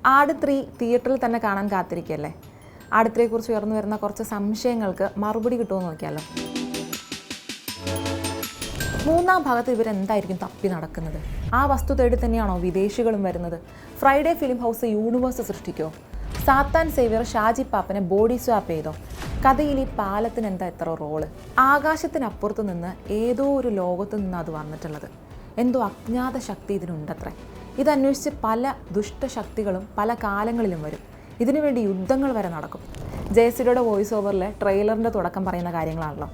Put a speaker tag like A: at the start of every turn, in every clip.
A: ആട് 3 തിയേറ്ററിൽ തന്നെ കാണാൻ കാത്തിരിക്കുകയല്ലേ? ആട് 3യെക്കുറിച്ച് ഉയർന്നു വരുന്ന കുറച്ച് സംശയങ്ങൾക്ക് മറുപടി കിട്ടുമെന്ന് നോക്കിയാലോ. മൂന്നാം ഭാഗത്ത് ഇവരെന്തായിരിക്കും തപ്പി നടക്കുന്നത്? ആ വസ്തു തേടി തന്നെയാണോ വിദേശികളും വരുന്നത്? ഫ്രൈഡേ ഫിലിം ഹൗസ് യൂണിവേഴ്സ് സൃഷ്ടിക്കുമോ? സാത്താൻ സേവ്യർ ഷാജി പാപ്പനെ ബോഡി സ്വാപ്പ് ചെയ്തോ? കഥയിൽ ഈ പാലത്തിന് എന്താ എത്ര റോള്? ആകാശത്തിനപ്പുറത്ത് നിന്ന് ഏതോ ഒരു ലോകത്ത് നിന്ന് അത് വന്നിട്ടുള്ളത്. എന്തോ അജ്ഞാത ശക്തി ഇതിനുണ്ടത്രേ. ഇതന്വേഷിച്ച് പല ദുഷ്ടശക്തികളും പല കാലങ്ങളിലും വരും. ഇതിനുവേണ്ടി യുദ്ധങ്ങൾ വരെ നടക്കും. ജയസിയുടെ വോയിസ് ഓവറിലെ ട്രെയിലറിൻ്റെ തുടക്കം പറയുന്ന കാര്യങ്ങളാണല്ലോ.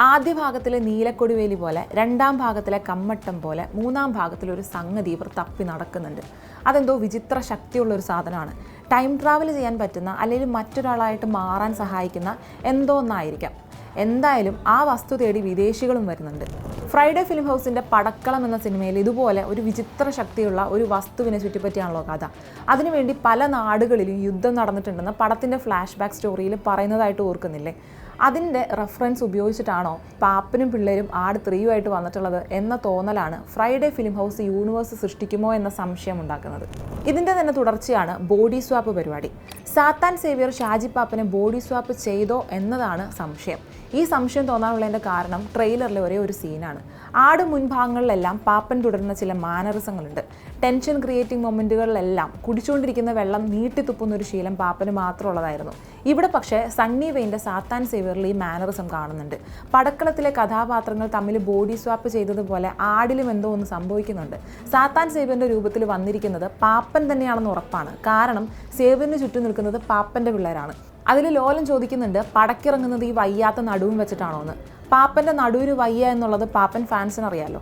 A: ആദ്യ ഭാഗത്തിലെ നീലക്കൊടിവേലി പോലെ, രണ്ടാം ഭാഗത്തിലെ കമ്മട്ടം പോലെ, മൂന്നാം ഭാഗത്തിലൊരു സംഗതി ഇവർ തപ്പി നടക്കുന്നുണ്ട്. അതെന്തോ വിചിത്ര ശക്തിയുള്ളൊരു സാധനമാണ്. ടൈം ട്രാവൽ ചെയ്യാൻ പറ്റുന്ന, അല്ലെങ്കിൽ മറ്റൊരാളായിട്ട് മാറാൻ സഹായിക്കുന്ന എന്തോ ഒന്നായിരിക്കാം. എന്തായാലും ആ വസ്തു തേടി വിദേശികളും വരുന്നുണ്ട്. ഫ്രൈഡേ ഫിലിം ഹൗസിൻ്റെ പടക്കളം എന്ന സിനിമയിൽ ഇതുപോലെ ഒരു വിചിത്ര ശക്തിയുള്ള ഒരു വസ്തുവിനെ ചുറ്റിപ്പറ്റിയാണല്ലോ കഥ. അതിനുവേണ്ടി പല നാടുകളിലും യുദ്ധം നടന്നിട്ടുണ്ടെന്ന് പടത്തിൻ്റെ ഫ്ലാഷ് ബാക്ക് സ്റ്റോറിയിൽ പറയുന്നതായിട്ട് ഓർക്കുന്നില്ലേ? അതിൻ്റെ റെഫറൻസ് ഉപയോഗിച്ചിട്ടാണോ പാപ്പനും പിള്ളേരും ആട് 3 വന്നിട്ടുള്ളത് എന്ന തോന്നലാണ് ഫ്രൈഡേ ഫിലിം ഹൗസ് യൂണിവേഴ്സ് സൃഷ്ടിക്കുമോ എന്ന സംശയം ഉണ്ടാക്കുന്നത്. ഇതിൻ്റെ തന്നെ തുടർച്ചയാണ് ബോഡി സ്വാപ്പ് പരിപാടി. സാത്താൻ സേവ്യർ ഷാജി പാപ്പനെ ബോഡി സ്വാപ്പ് ചെയ്തോ എന്നതാണ് സംശയം. ഈ സംശയം തോന്നാനുള്ളതിൻ്റെ കാരണം ട്രെയിലറിലെ ഒരേ ഒരു സീനാണ്. ആട് മുൻഭാഗങ്ങളിലെല്ലാം പാപ്പൻ തുടരുന്ന ചില മാനറിസങ്ങളുണ്ട്. ടെൻഷൻ ക്രിയേറ്റിംഗ് മൊമെൻറ്റുകളിലെല്ലാം കുടിച്ചുകൊണ്ടിരിക്കുന്ന വെള്ളം നീട്ടിത്തുപ്പുന്നൊരു ശീലം പാപ്പന് മാത്രമുള്ളതായിരുന്നു. ഇവിടെ പക്ഷേ സണ്ണി വെയിൻ്റെ സാത്താൻ സേവ്യറിൽ ഈ മാനറിസം കാണുന്നുണ്ട്. പടക്കളത്തിലെ കഥാപാത്രങ്ങൾ തമ്മിൽ ബോഡി സ്വാപ്പ് ചെയ്തതുപോലെ ആടിലും എന്തോ ഒന്ന് സംഭവിക്കുന്നുണ്ട്. സാത്താൻ സേവ്യറിൻ്റെ രൂപത്തിൽ വന്നിരിക്കുന്നത് പാപ്പൻ തന്നെയാണെന്ന് ഉറപ്പാണ്. കാരണം സേവ്യറിന് ചുറ്റും നിൽക്കുന്നത് പാപ്പൻ്റെ പിള്ളേരാണ്. അതിൽ ലോലൻ ചോദിക്കുന്നുണ്ട്, പടക്കിറങ്ങുന്നത് ഈ വയ്യാത്ത നടുവും വെച്ചിട്ടാണോ എന്ന്. പാപ്പൻ്റെ നടുവിന് വയ്യ എന്നുള്ളത് പാപ്പൻ ഫാൻസിന് അറിയാമല്ലോ.